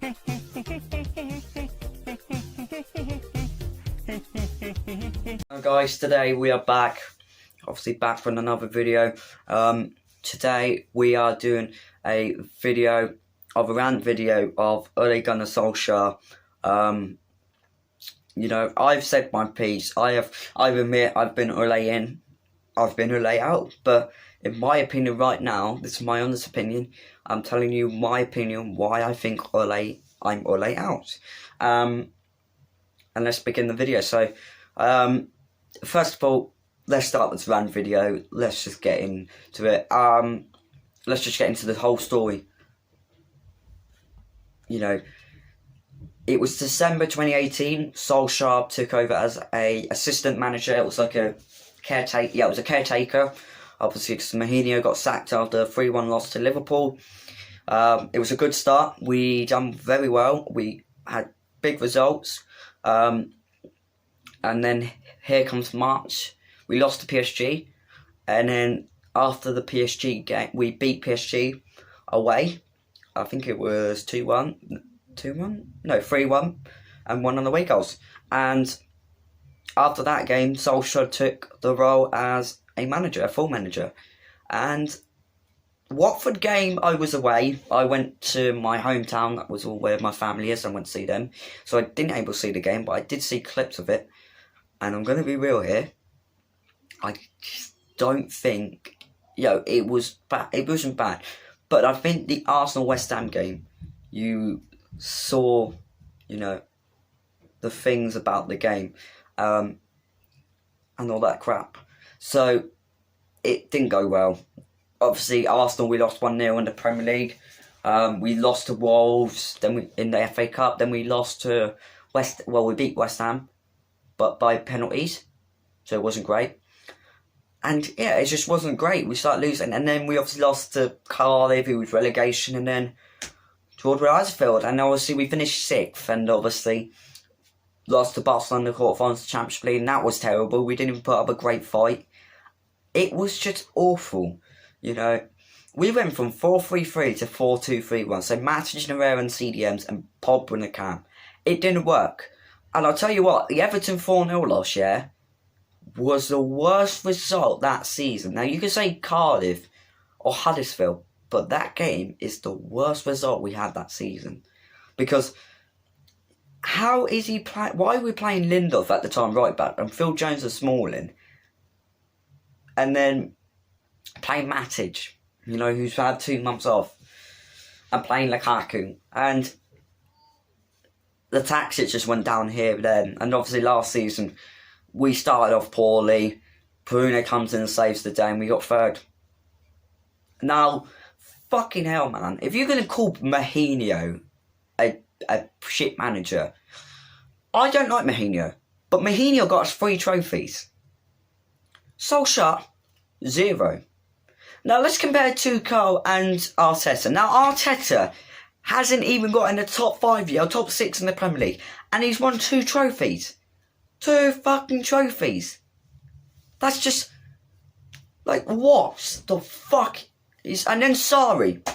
Hello guys, today we are back, obviously back from another video. Today we are doing a rant video of Ole Gunnar Solskjaer. You know, I've said my piece. I admit I've been Ole in, I've been Ole out, but in my opinion right now, this is my honest opinion, I'm telling you my opinion why I think I'm Ole out. And let's begin the video. So, first of all, let's start this rant video. Let's just get into it. Let's just get into the whole story. You know, it was December 2018. Solskjaer took over as a assistant manager. It was like a caretaker. Yeah, it was a caretaker. Obviously, because Mourinho got sacked after a 3-1 loss to Liverpool. It was a good start. We done very well. We had big results. And then here comes March. We lost to PSG. And then after the PSG game, we beat PSG away. I think it was 2-1. 2-1? No, 3-1. And 1 on the away goals. And after that game, Solskjaer took the role as a manager, a full manager. And Watford game, I was away. I went to my hometown. That was all where my family is. I went to see them. So I didn't able to see the game, but I did see clips of it. And I'm going to be real here. I just don't think, it was bad. It wasn't bad. But I think the Arsenal-West Ham game, you saw, the things about the game. And all that crap. So, it didn't go well. Obviously, Arsenal, we lost 1-0 in the Premier League. We lost to Wolves, then in the FA Cup. Then we lost to we beat West Ham, but by penalties. So it wasn't great. And yeah, it just wasn't great. We started losing. And then we obviously lost to Cardiff, who was relegation. And then to Huddersfield. And obviously we finished 6th. And obviously lost to Barcelona in the quarterfinals of the Champions League. And that was terrible. We didn't even put up a great fight. It was just awful. We went from 4-3-3 to 4-2-3-1. So Matic, Herrera and CDMs and Pogba in the camp. It didn't work. And I'll tell you what, the Everton 4-0 loss, was the worst result that season. Now, you can say Cardiff or Huddersfield, but that game is the worst result we had that season. Because how is he playing? Why are we playing Lindelof at the time right back and Phil Jones and Smalling? And then playing Matic, who's had 2 months off, and playing Lukaku. And the tactics just went down here then. And obviously last season, we started off poorly. Bruno comes in and saves the day, and we got 3rd. Now, fucking hell, man. If you're going to call Mourinho a shit manager, I don't like Mourinho. But Mourinho got us 3 trophies. Solskjaer, 0. Now let's compare Tuchel and Arteta. Now Arteta hasn't even got in the top 5 yet, or top 6 in the Premier League. And he's won 2 trophies. 2 fucking trophies. That's just, what the fuck is... And then Sarri,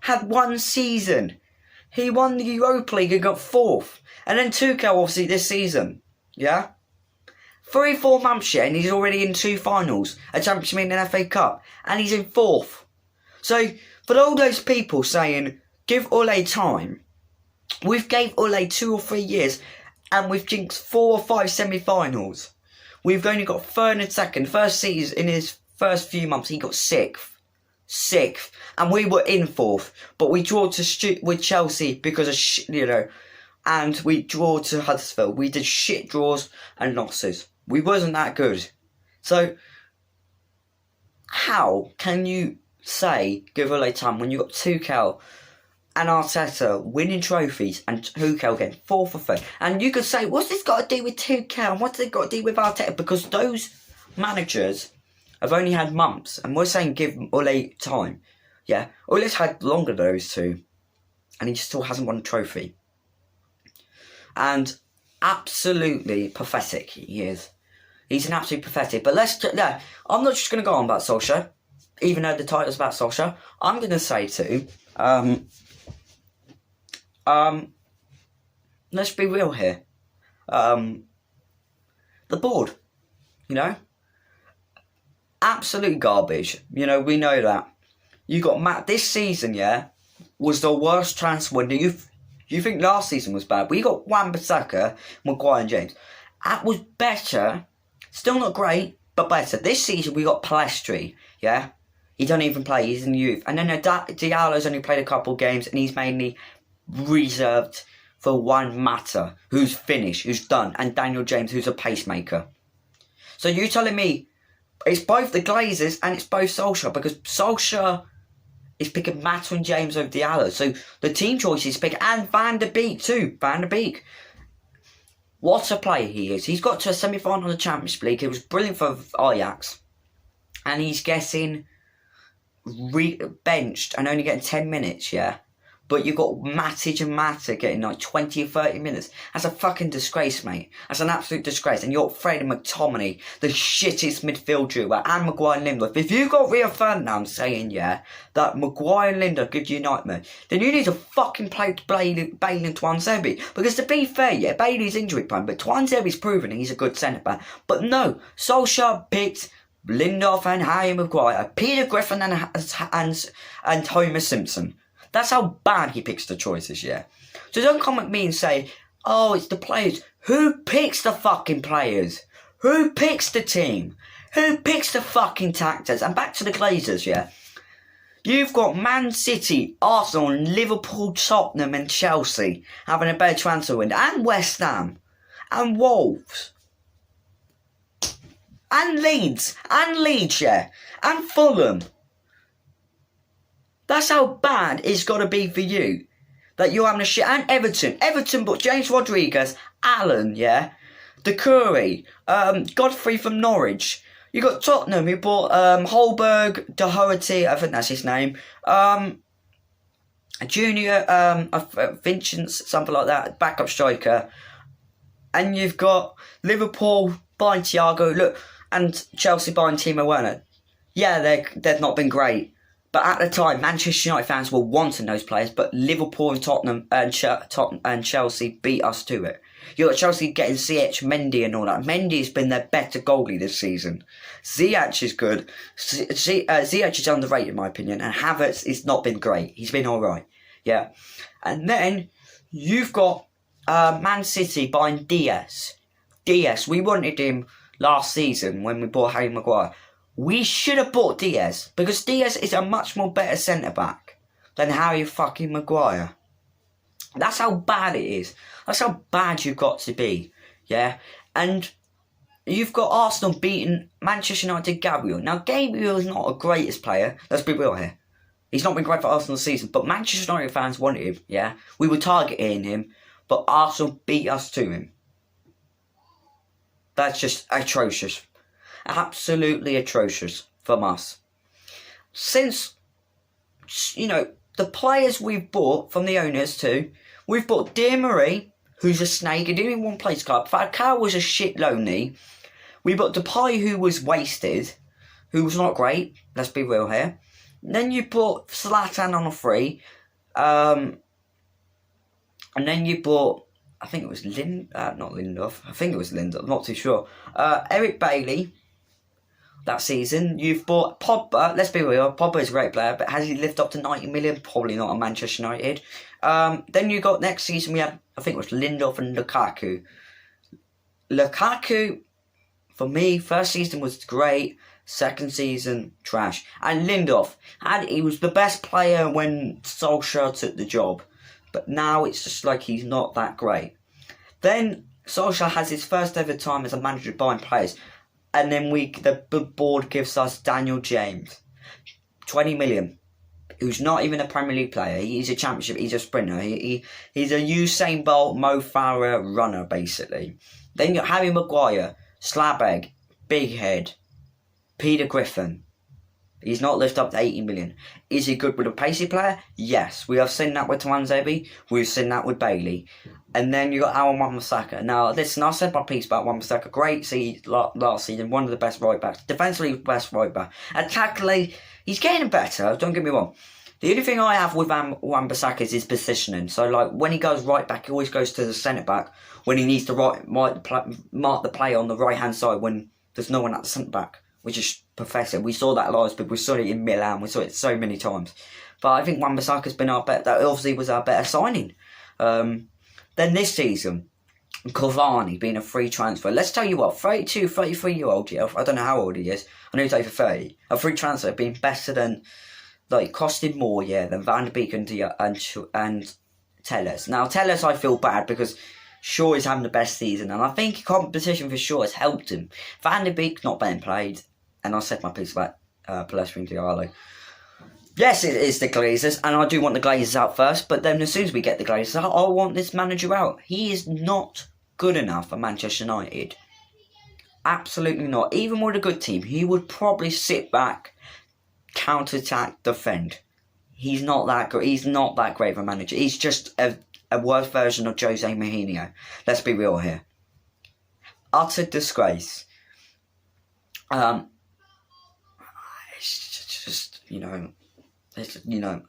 had 1 season. He won the Europa League and got 4th. And then Tuchel, obviously, this season. 3-4 months and he's already in 2 finals, a Champions League and an FA Cup, and he's in 4th. So, for all those people saying, give Ole time, we've gave Ole 2 or 3 years, and we've jinxed 4 or 5 semi-finals. We've only got 3rd and 2nd. First season, in his first few months, he got 6th. 6th. And we were in 4th, but we drew with Chelsea because of, and we drew to Huddersfield. We did shit draws and losses. We wasn't that good. So, how can you say give Ole time when you got Tuchel and Arteta winning trophies and Tuchel getting 4th or 3rd? And you could say, what's this got to do with Tuchel and what's it got to do with Arteta? Because those managers have only had months. And we're saying give Ole time. Ole's had longer than those 2. And he still hasn't won a trophy. And absolutely pathetic he is. He's an absolute pathetic. But I'm not just going to go on about Solskjaer, even though the title's about Solskjaer. I'm going to say too, Let's be real here. The board, you know, absolute garbage. You know, we know that. You got Matt this season, yeah, was the worst transfer window. You think last season was bad? We got Wan-Bissaka, Maguire and James. That was better. Still not great, but better. This season we got Palestri, yeah. He don't even play. He's in the youth. And then Diallo's only played a couple games, and he's mainly reserved for Juan Mata, who's finished, who's done, and Daniel James, who's a pacemaker. So you telling me it's both the Glazers and it's both Solskjaer, because Solskjaer is picking Mata and James over Diallo. So the team choice is picking, and Van der Beek too. Van der Beek. What a player he is. He's got to a semi-final of the Champions League. He was brilliant for Ajax. And he's getting benched and only getting 10 minutes, yeah? But you've got Matic and Mata getting like 20 or 30 minutes. That's a fucking disgrace, mate. That's an absolute disgrace. And you're Freddie McTominay, the shittest midfield duo, and Maguire and Lindelof. If you got Rio Ferdinand saying, yeah, that Maguire and Lindelof gives you a nightmare, then you need to fucking play Bailey and Tuanzebe. Because to be fair, yeah, Bailey's injury prone, but Tuanzebe's proven he's a good centre-back. But no, Solskjaer picked Lindelof and Harry Maguire, Peter Griffin and Homer Simpson. That's how bad he picks the choices, yeah? So don't come at me and say, oh, it's the players. Who picks the fucking players? Who picks the team? Who picks the fucking tactics? And back to the Glazers, yeah? You've got Man City, Arsenal, Liverpool, Tottenham and Chelsea having a better transfer window. And West Ham. And Wolves. And Leeds, yeah? And Fulham. That's how bad it's got to be for you. That you're having a shit. And Everton bought James Rodriguez, Allen, yeah? Doucouré, Godfrey from Norwich. You got Tottenham, who bought Holberg, Doherty, I think that's his name. Junior, Vincent's, something like that, backup striker. And you've got Liverpool buying Thiago, look, and Chelsea buying Timo Werner. Yeah, they've not been great. But at the time, Manchester United fans were wanting those players, but Liverpool and Tottenham and Chelsea beat us to it. You got Chelsea getting Ziyech, Mendy and all that. Mendy's been their better goalie this season. Ziyech is good. Ziyech is underrated in my opinion, and Havertz has not been great. He's been alright. Yeah. And then you've got Man City buying Diaz. We wanted him last season when we bought Harry Maguire. We should have bought Diaz, because Diaz is a much more better centre-back than Harry fucking Maguire. That's how bad it is. That's how bad you've got to be, yeah? And you've got Arsenal beating Manchester United Gabriel. Now, Gabriel is not a greatest player. Let's be real here. He's not been great for Arsenal this season, but Manchester United fans wanted him, yeah? We were targeting him, but Arsenal beat us to him. That's just atrocious. Absolutely atrocious from us. Since, you know, the players we've bought from the owners too, we've bought Di Maria, who's a snake, he didn't even want to play his club. Falcao was a shit lonely. We bought Depay, who was wasted, who was not great, let's be real here. And then you bought Zlatan on a free. And then you bought, I think it was not Lindelof, I think it was Lindelof, I'm not too sure. Eric Bailey. That season, you've bought Pogba. Let's be real, Pogba is a great player, but has he lived up to 90 million? Probably not at Manchester United. Then you got next season, we had, I think it was Lindelof and Lukaku. Lukaku, for me, first season was great, second season, trash. And Lindelof, he was the best player when Solskjaer took the job, but now it's just like he's not that great. Then Solskjaer has his first ever time as a manager buying players. And then the board gives us Daniel James, 20 million, who's not even a Premier League player. He's a championship, he's a sprinter. He's a Usain Bolt, Mo Farah runner, basically. Then you got Harry Maguire, slab egg, big head, Peter Griffin. He's not lived up to 80 million. Is he good with a pacey player? Yes. We have seen that with Tuanzebe. We've seen that with Bailey. And then you got Wan-Bissaka. Now, listen, I said my piece about Wan-Bissaka. Great last season. One of the best right backs. Defensively, best right back. Attackingly, he's getting better. Don't get me wrong. The only thing I have with Wan-Bissaka is his positioning. So, like, when he goes right back, he always goes to the centre-back when he needs to mark the play on the right-hand side when there's no one at the centre-back, which is pathetic. We saw that last bit. We saw it in Milan. We saw it so many times. But I think Wan-Bissaka's been that obviously was our better signing. Then this season, Cavani being a free transfer. Let's tell you what, 32, 33-year-old, yeah, I don't know how old he is. I know he's over 30. A free transfer being better than, like, costing more, yeah, than Van de Beek and Telles. Now, Telles, I feel bad because Shaw is having the best season, and I think competition for Shaw has helped him. Van de Beek not being played, and I said my piece about Palestra and Diallo. Yes, it is the Glazers, and I do want the Glazers out first, but then as soon as we get the Glazers out, I want this manager out. He is not good enough for Manchester United. Absolutely not. Even with a good team, he would probably sit back, counter-attack, defend. He's not that good. He's not that great of a manager. He's just a worse version of Jose Mourinho. Let's be real here. Utter disgrace. It's just, I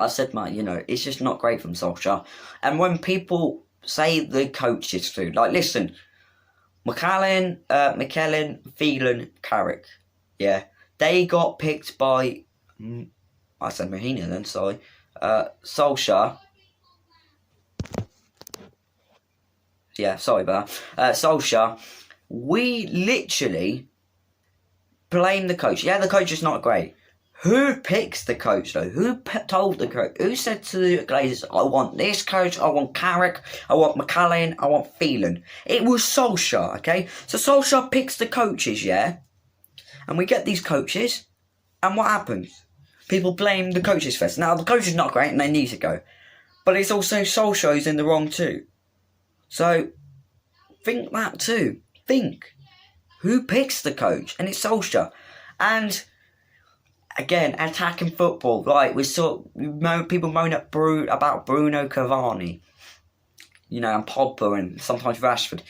said it's just not great from Solskjaer. And when people say the coaches do, like, listen, McKellen, Phelan, Carrick, yeah, they got picked by, I said Mourinho then, sorry, Solskjaer. Yeah, sorry about that. Solskjaer, we literally blame the coach. Yeah, the coach is not great. Who picks the coach, though? Who told the coach? Who said to the Glazers, I want this coach, I want Carrick, I want McCallum, I want Phelan? It was Solskjaer, okay? So Solskjaer picks the coaches, yeah? And we get these coaches, and what happens? People blame the coaches first. Now, the coach is not great, and they need to go. But it's also Solskjaer who's in the wrong too. So, think that too. Think. Who picks the coach? And it's Solskjaer. And again, attacking football. Like, we saw people moan about Bruno Cavani. And Pogba and sometimes Rashford.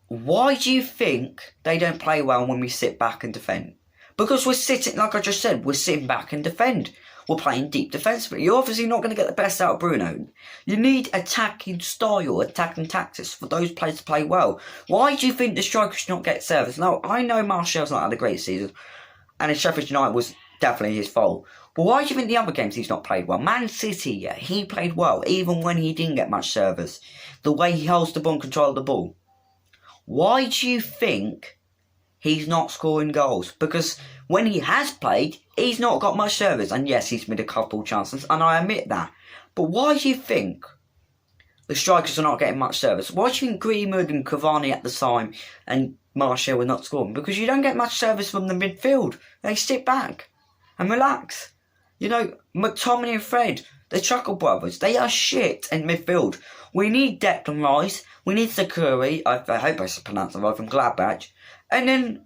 Why do you think they don't play well when we sit back and defend? Because we're sitting, like I just said, we're sitting back and defend. We're playing deep defensively. You're obviously not going to get the best out of Bruno. You need attacking style, attacking tactics for those players to play well. Why do you think the strikers should not get service? Now, I know Martial's not had a great season, and Sheffield United was definitely his fault. But why do you think the other games he's not played well? Man City, yeah, he played well, even when he didn't get much service. The way he holds the ball and controls the ball. Why do you think he's not scoring goals? Because when he has played, he's not got much service. And yes, he's made a couple chances, and I admit that. But why do you think the strikers are not getting much service? Why do you think Greenwood and Cavani at the time and Martial were not scoring? Because you don't get much service from the midfield. They sit back and relax. McTominay and Fred, the Chuckle brothers, they are shit in midfield. We need Declan Rice. We need Sakuri. I hope I pronounced it right, from Gladbach. And then,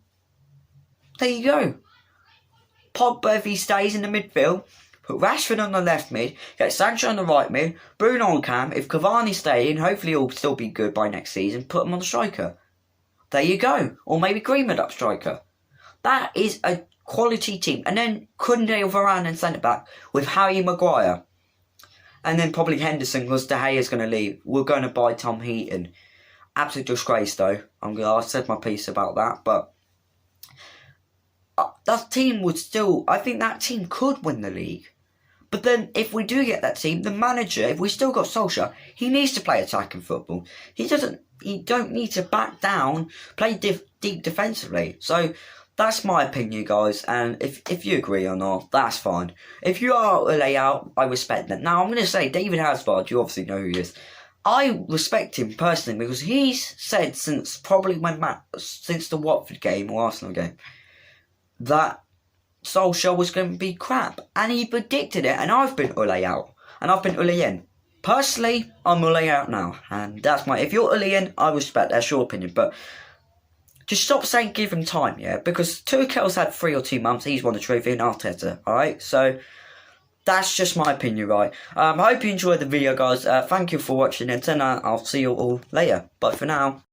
there you go. Pogba, if he stays in the midfield, put Rashford on the left mid, get Sancho on the right mid, Bruno on cam. If Cavani stay in, hopefully he'll still be good by next season, put him on the striker. There you go. Or maybe Greenwood up striker. That is a quality team. And then Koundé, Varane and centre-back with Harry Maguire. And then probably Henderson, because De Gea's going to leave. We're going to buy Tom Heaton. Absolute disgrace, though. I said my piece about that, but that team would still. I think that team could win the league. But then, if we do get that team, the manager, if we still got Solskjaer, he needs to play attacking football. He don't need to back down, play deep defensively. So that's my opinion, guys. And if you agree or not, that's fine. If you are a layout, I respect that. Now I'm going to say David Hazard. You obviously know who he is. I respect him personally because he's said since the Watford game or Arsenal game that Solskjaer was going to be crap, and he predicted it. And I've been Ole out, and I've been Ole in. Personally, I'm Ole out now, and that's my. If you're Ole in, I respect. That's your opinion, but just stop saying give him time, yeah. Because Tuchel's had 3 or 2 months. He's won the trophy, and Arteta. All right, so. That's just my opinion, right? I hope you enjoyed the video, guys. Thank you for watching, and I'll see you all later. Bye for now.